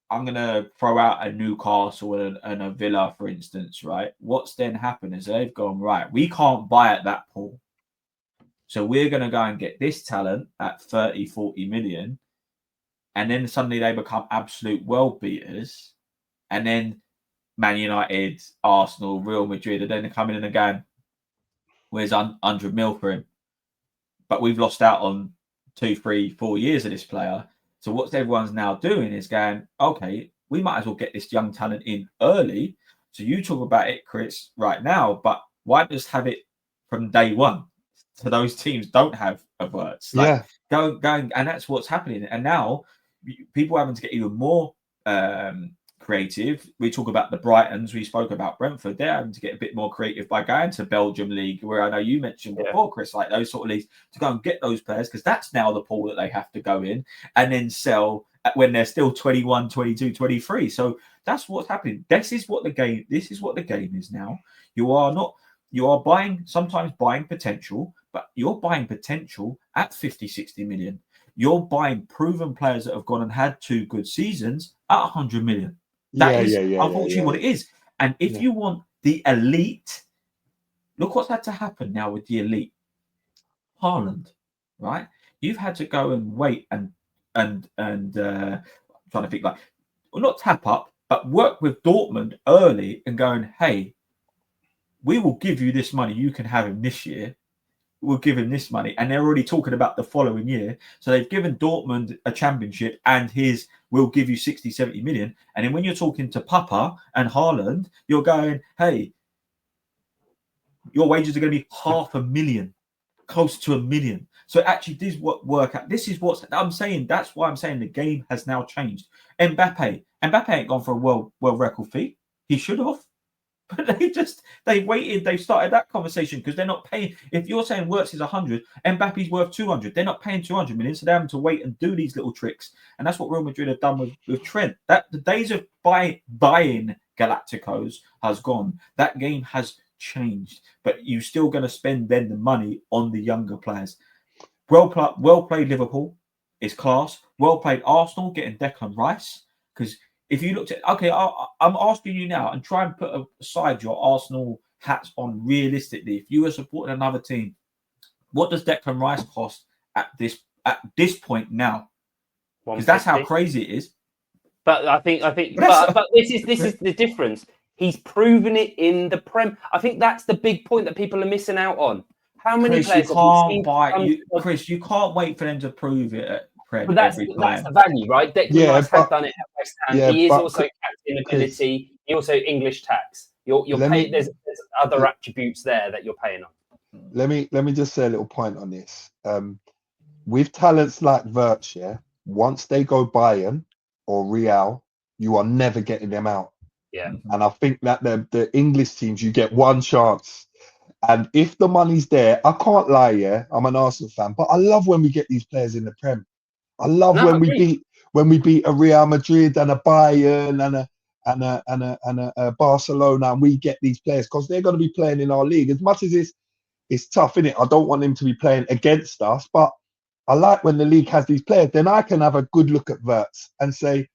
I'm going to throw out a Newcastle and a Villa, for instance, right? What's then happened is they've gone, right, we can't buy at that pool. So we're going to go and get this talent at 30, 40 million. And then suddenly they become absolute world beaters. And then Man United, Arsenal, Real Madrid are then coming in and going, where's 100 mil for him? But we've lost out on 2, 3, 4 years of this player. So what everyone's now doing is going, okay, we might as well get this young talent in early. So you talk about it, Chris, right now, but why just have it from day one? So those teams don't have a Wirtz. Going, and that's what's happening. And now people are having to get even more creative. We talk about the Brightons. We spoke about Brentford. They're having to get a bit more creative by going to Belgium League, where I know you mentioned before, Chris, like those sort of leagues, to go and get those players, because that's now the pool that they have to go in and then sell when they're still 21, 22, 23. So that's what's happening. This is what the game is now. You are sometimes buying potential, but you're buying potential at 50, 60 million. You're buying proven players that have gone and had 2 good seasons at 100 million. That is unfortunately what it is. And if you want the elite, look what's had to happen now with the elite. Haaland, right? You've had to go and wait and trying to think, like, well, not tap up, but work with Dortmund early and going, hey, we will give you this money. You can have him this year. We'll give him this money. And they're already talking about the following year. So they've given Dortmund a championship, and we'll give you 60, 70 million. And then when you're talking to Papa and Haaland, you're going, hey, your wages are going to be 500,000, close to 1 million. So actually, this is what work out. This is what I'm saying. That's why I'm saying the game has now changed. Mbappe ain't gone for a world record fee. He should have. But they waited, they started that conversation because they're not paying. If you're saying Wirtz is 100, Mbappe's worth 200, they're not paying 200 million, so they're having to wait and do these little tricks. And that's what Real Madrid have done with Trent. That the days of buying Galacticos has gone. That game has changed, but you're still going to spend then the money on the younger players. Well played Liverpool is class. Well played Arsenal getting Declan Rice, because if you looked at, okay, I'm asking you now, and try and put aside your Arsenal hats on realistically. If you were supporting another team, what does Declan Rice cost at this point now? Because that's how crazy it is. But I think, but this is the difference. He's proven it in the Prem. I think that's the big point that people are missing out on. How many players Chris, you can't wait for them to prove it at Prem. But that's the value, right? Declan Rice had done it at West Ham. He is also captain ability. He also English tax. You're paying. There's other attributes there that you're paying on. Let me just say a little point on this. With talents like Wirtz, once they go Bayern or Real, you are never getting them out. Yeah. And I think that the English teams, you get one chance. And if the money's there, I can't lie, I'm an Arsenal fan, but I love when we get these players in the Prem. I love when we beat a Real Madrid and a Bayern and a Barcelona, and we get these players because they're going to be playing in our league. As much as it's tough, innit? I don't want them to be playing against us, but I like when the league has these players. Then I can have a good look at Wirtz and say,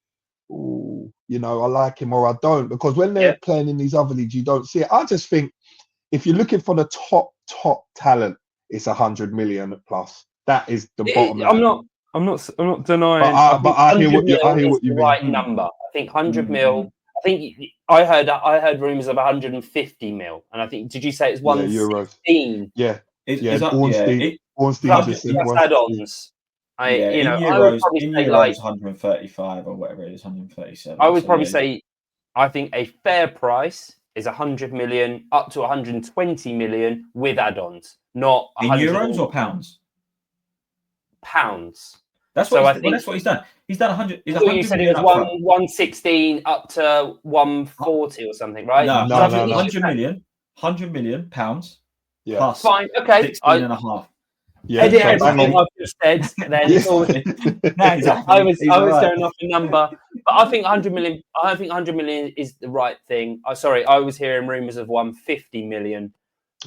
"Oh, I like him," or I don't, because when they're playing in these other leagues, you don't see it. I just think if you're looking for the top talent, it's 100 million plus. That is the bottom line. I'm not denying. But I hear what you mean. Right number. I think 100 mil. I think I heard rumors of 150 mil, and I think did you say it's 116? Yeah. Ornstein plus add-ons. in I would probably say like 135 or whatever it is, 137. I would probably say I think a fair price is 100 million up to 120 million with add-ons, not in euros or pounds. Pounds. That's what that's what he's done. He's done 100. You said it was 116 up to 140 or something, right? No. 100 million pounds. Yeah. Plus fine. Okay. 16 and a half. Yeah, everything I've just said. Then it's all. I was going off a number, but I think 100 million. I think 100 million is the right thing. Sorry, I was hearing rumours of 150 million,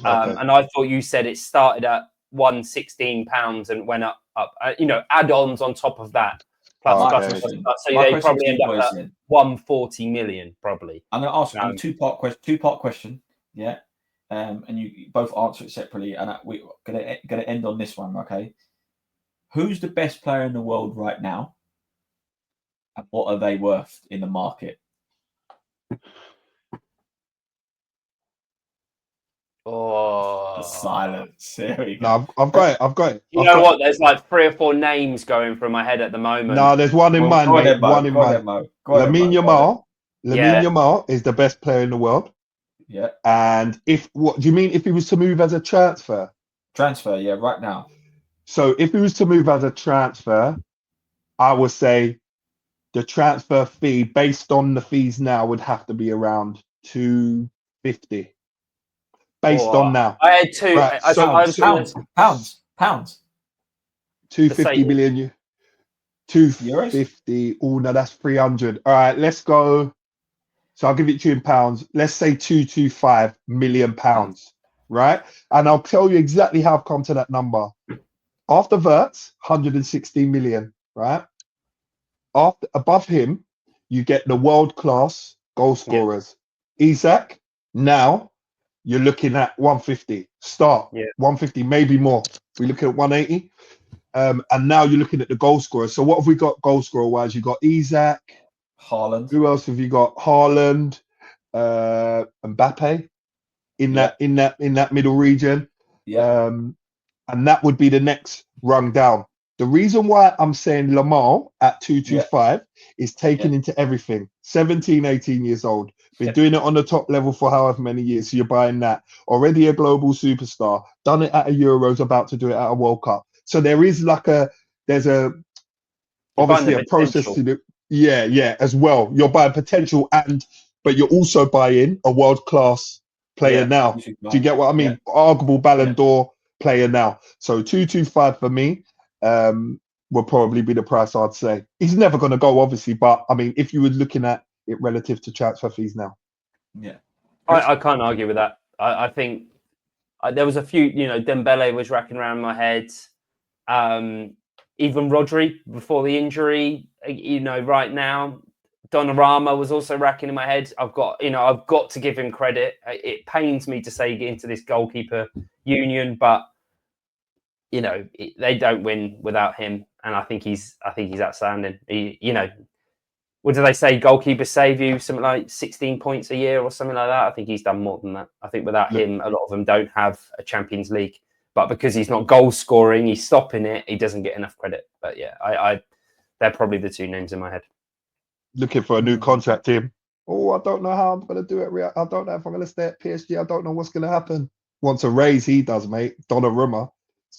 and I thought you said it started at £116 and went up. Add-ons on top of that. Plus, so they probably end up at 140 million. Probably. I'm going to ask you a two-part question. Yeah. And you both answer it separately, and we're gonna end on this one, okay? Who's the best player in the world right now, and what are they worth in the market? Oh, silence! There we go. No, I've got it. You know what? There's like 3 or 4 names going through my head at the moment. No, there's one in mind, mate. One in mind. Lamine Yamal is the best player in the world. Yeah. And what do you mean if he was to move as a transfer? Transfer, yeah, right now. So if he was to move as a transfer, I would say the transfer fee based on the fees now would have to be around 250. Based on now. I had two. Right, pounds. 250 million. 250. Oh no, that's 300. All right, let's go. So I'll give it to you in pounds. Let's say 225 million pounds, right? And I'll tell you exactly how I've come to that number. After Wirtz, 116 million, right? Above him, you get the world-class goal scorers. Yeah. Isak, now you're looking at 150. Start 150, maybe more. We're looking at 180. And now you're looking at the goal scorers. So what have we got goal scorer-wise? You've got Isak. Haaland. Who else have you got? Haaland, Mbappe in that middle region. Yeah. And that would be the next rung down. The reason why I'm saying Lamar at 225 is taken into everything. 17, 18 years old. Been doing it on the top level for however many years. So you're buying that. Already a global superstar. Done it at a Euros, about to do it at a World Cup. So there's obviously a process to do. Yeah, as well. You're buying potential, but you're also buying a world-class player now. Do you get what I mean? Yeah. Arguable Ballon d'Or player now. So 225 for me will probably be the price I'd say. He's never going to go, obviously, but I mean, if you were looking at it relative to transfer fees now. Yeah. I can't argue with that. I think there was a few, Dembele was racking around my head. Even Rodri before the injury, right now, Donnarumma was also racking in my head. I've got to give him credit. It pains me to say get into this goalkeeper union, but they don't win without him, and I think he's outstanding. What do they say? Goalkeepers save you something like 16 points a year or something like that. I think he's done more than that. I think without him, a lot of them don't have a Champions League. But because he's not goal scoring, he's stopping it. He doesn't get enough credit. But yeah, they're probably the two names in my head. Looking for a new contract, Tim. Oh, I don't know how I'm going to do it. I don't know if I'm going to stay at PSG. I don't know what's going to happen. Wants a raise, he does, mate. Donnarumma.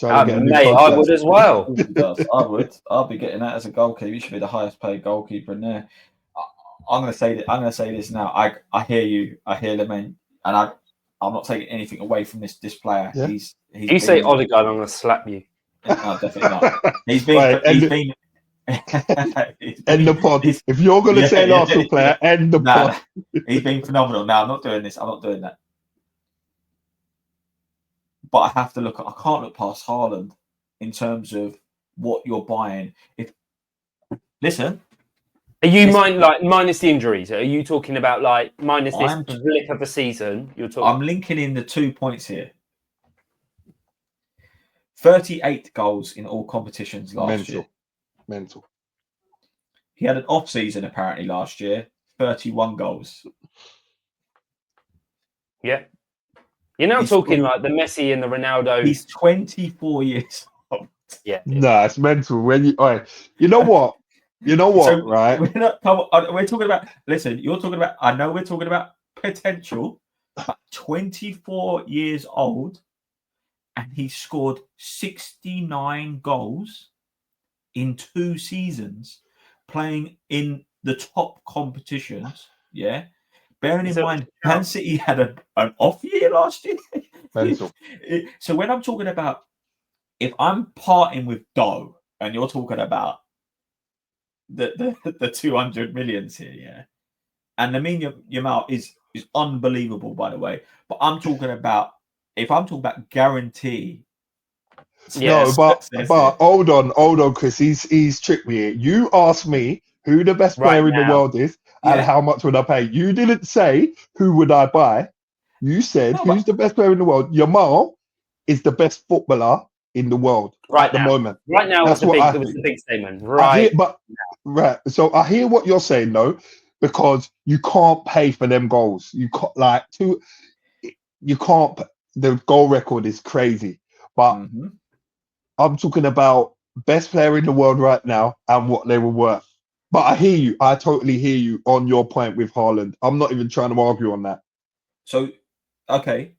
Mate, I would as well. I would. I'll be getting that as a goalkeeper. You should be the highest paid goalkeeper in there. I'm going to say that. I'm going to say this now. I hear you. I hear the man, and I'm not taking anything away from this player. Yeah. You say Odegaard, I'm going to slap you. No, definitely not. He's been End the pod. If you're going to say an Arsenal player, end the pod. He's been phenomenal. No, I'm not doing this. I'm not doing that. But I have to look. I can't look past Haaland in terms of what you're buying. Listen. Are you minus the injuries? Are you talking about like minus this blip of a season? You're talking. I'm linking in the 2 points here. 38 goals in all competitions last year. Mental. He had an off season apparently last year. 31 goals. Yeah. You're now talking like the Messi and the Ronaldo. He's 24 years old. Yeah. No, it's mental. When you know what? So right? We're talking about. Listen, you're talking about. I know we're talking about potential. But 24 years old, and he scored 69 goals in 2 seasons, playing in the top competitions. Yeah, bearing in mind, Man City had an off year last year. Mental. So when I'm talking about, if I'm parting with dough, and you're talking about the 200 millions here, yeah, and Lamine Yamal is unbelievable, by the way. But I'm talking about, if I'm talking about guarantee. No, but hold on, Chris. He's tricked me here. You asked me who the best player in the world is and how much would I pay. You didn't say who would I buy. You said who's the best player in the world. Yamal is the best footballer in the world at the moment. Right now, that's what it was the big statement. Right. So I hear what you're saying though, because you can't pay for them goals. You can't you can't. The goal record is crazy, but I'm talking about best player in the world right now and what they were worth. But I hear you. I totally hear you on your point with Haaland. I'm not even trying to argue on that. So, okay,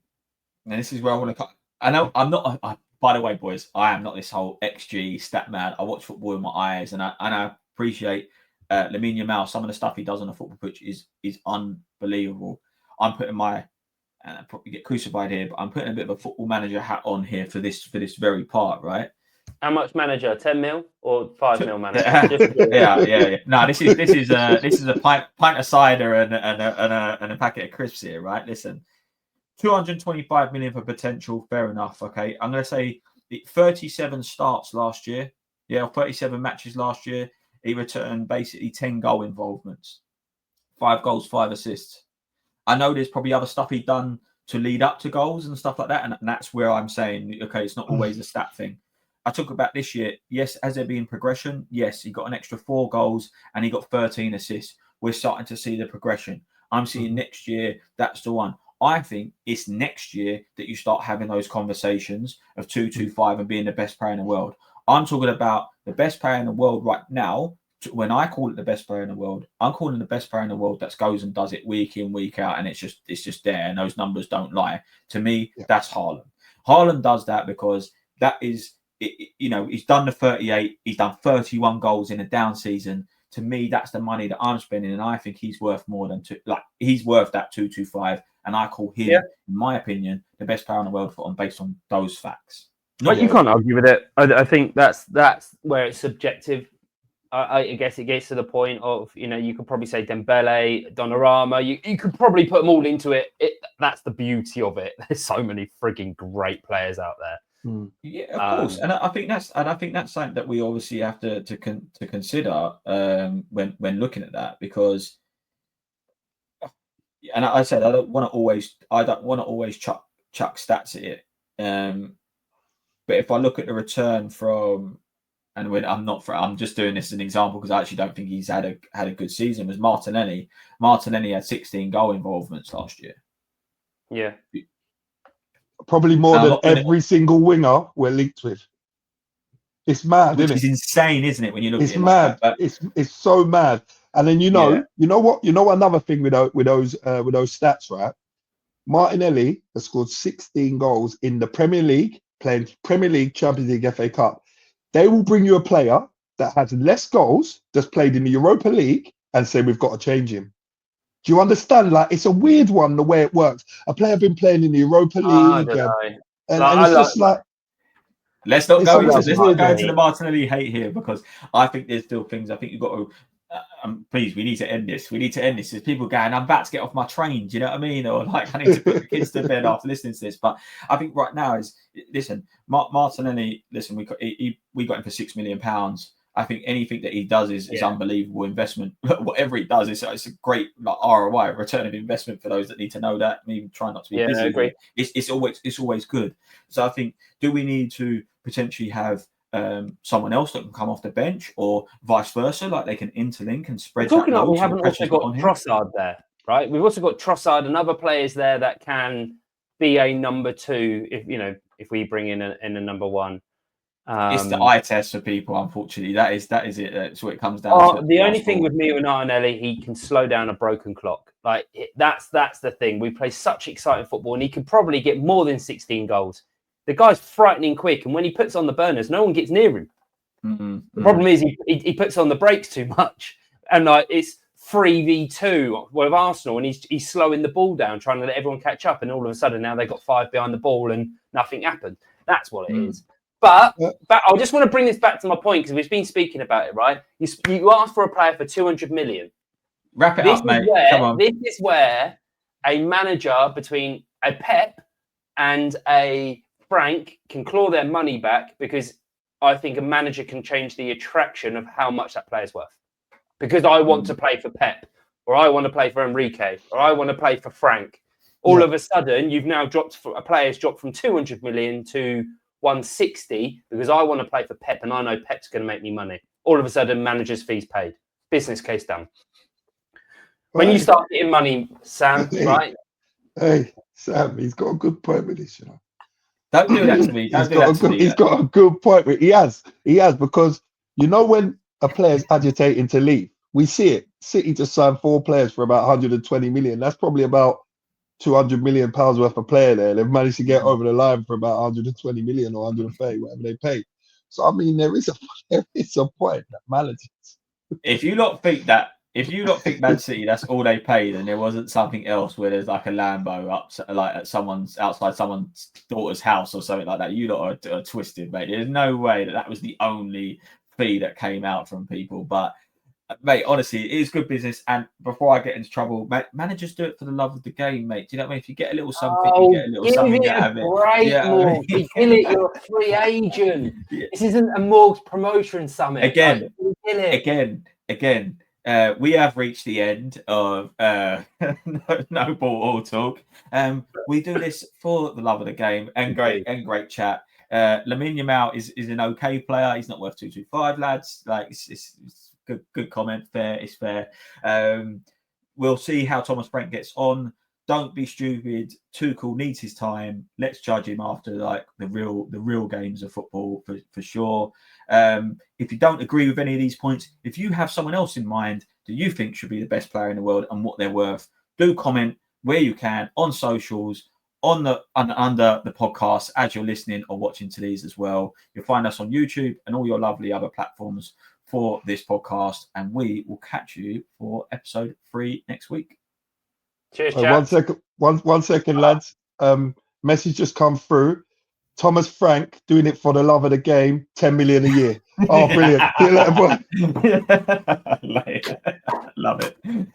now this is where I want to cut. I know I'm not. By the way, boys, I am not this whole XG stat man. I watch football with my eyes, and I appreciate Lamine Yamal. Some of the stuff he does on a football pitch is unbelievable. I'm putting my probably get crucified here, but I'm putting a bit of a football manager hat on here for this very part, right? How much manager? 10 mil or 5 mil manager? Yeah. No, this is a pint of cider and a packet of crisps here, right? Listen, 225 million for potential, fair enough. Okay, I'm going to say 37 starts last year. Yeah, 37 matches last year. He returned basically 10 goal involvements, 5 goals, 5 assists. I know there's probably other stuff he'd done to lead up to goals and stuff like that, and that's where I'm saying, okay, it's not always a stat thing. I talk about this year. Yes, has there been progression? Yes, he got an extra 4 goals and he got 13 assists. We're starting to see the progression. I'm seeing next year, that's the one. I think it's next year that you start having those conversations of 225 and being the best player in the world. I'm talking about the best player in the world right now. When I call it the best player in the world, I'm calling the best player in the world that goes and does it week in, week out, and it's just there, and those numbers don't lie. To me, that's Haaland. Haaland does that because that is, he's done the 38, he's done 31 goals in a down season. To me, that's the money that I'm spending, and I think he's worth more than he's worth that 225, and I call him, in my opinion, the best player in the world based on those facts. But you can't argue with it. I think that's where it's subjective. I guess it gets to the point of, you could probably say Dembele, Donnarumma. You could probably put them all into it. That's the beauty of it. There's so many frigging great players out there. Yeah, of course, and I think that's something that we obviously have to consider when looking at that, because, and I said I don't want to always chuck stats at it, but if I look at the return from, and when I'm just doing this as an example because I actually don't think he's had a good season, was Martinelli. Martinelli had 16 goal involvements last year. Yeah. Probably more than every single winger we're linked with. It's mad, isn't it? It's insane, isn't it? When you look at it, mad. Like it's so mad. And then you know what? Another thing with those stats, right? Martinelli has scored 16 goals in the Premier League, playing Premier League, Champions League, FA Cup. They will bring you a player that has less goals, that's played in the Europa League, and say we've got to change him. Do you understand? Like, it's a weird one, the way it works. A player been playing in the Europa League, and it's just like, Let's not go into Absolutely. the Martinelli hate here, because I think there's still things. I think you've got to. Please, we need to end this. We need to end this. There's people going, I'm about to get off my train. Do you know what I mean? Or like, I need to put the kids to bed after listening to this. But I think right now is, listen, Martinelli. Listen, we got him for £6 million. I think anything that he does is unbelievable investment. Whatever he does, it's a great ROI, return of investment for those that need to know that. Maybe try not to be busy. I agree. It's always good. So I think, do we need to potentially have someone else that can come off the bench, or vice versa, like they can interlink and spread? Talking that like load we so haven't also got Trossard there, right? We've also got Trossard and other players there that can be a number 2 if we bring in a number 1. It's the eye test for people, unfortunately. That is it. That's what it comes down to. The only thing with me and Martinelli, he can slow down a broken clock. Like that's the thing. We play such exciting football, and he could probably get more than 16 goals. The guy's frightening quick, and when he puts on the burners, no one gets near him. Mm-hmm. The problem is he puts on the brakes too much, and like it's 3v2 with Arsenal, and he's slowing the ball down, trying to let everyone catch up, and all of a sudden now they've got 5 behind the ball, and nothing happened. That's what it is. But I just want to bring this back to my point, because we've been speaking about it, right? You asked for a player for 200 million. Wrap it up, mate. Come on. This is where a manager between a Pep and a Frank can claw their money back, because I think a manager can change the attraction of how much that player's worth. Because I want to play for Pep, or I want to play for Enrique, or I want to play for Frank. All of a sudden, you've now a player's dropped from 200 million to 160 because I want to play for Pep and I know Pep's going to make me money. All of a sudden, manager's fees paid. Business case done. When you start getting money, Sam, right? Hey, Sam, he's got a good point with this, Don't do that to me. He's got a good point with He has, because when a player's agitating to leave, we see it. City just signed 4 players for about 120 million. That's probably about 200 million pounds worth of player there. They've managed to get over the line for about 120 million or 130, whatever they pay. So I mean, there is a point that managers. If you lot think Man City, that's all they paid, and there wasn't something else where there's like a Lambo outside someone's daughter's house or something like that, you lot are twisted, mate. There's no way that was the only fee that came out from people. But mate, honestly, it is good business. And before I get into trouble, mate, managers do it for the love of the game, mate. Do you know what I mean? If you get a little something, you get a little something out of it. You kill it, you're a free agent. This isn't a mortgage promotion summit. Again, we have reached the end of no ball all talk. We do this for the love of the game and great chat. Lamine Yamal is an okay player. He's not worth 225, lads. Like it's good comment. Fair, it's fair. We'll see how Thomas Frank gets on. Don't be stupid. Tuchel needs his time. Let's judge him after like the real games of football for sure. If you don't agree with any of these points, if you have someone else in mind that you think should be the best player in the world and what they're worth, do comment where you can on socials, under the podcast as you're listening or watching to these as well. You'll find us on YouTube and all your lovely other platforms for this podcast, and we will catch you for episode 3 next week. Cheers, chat. One second, lads. Message just come through. Thomas Frank doing it for the love of the game, 10 million a year. Oh, brilliant. Love it.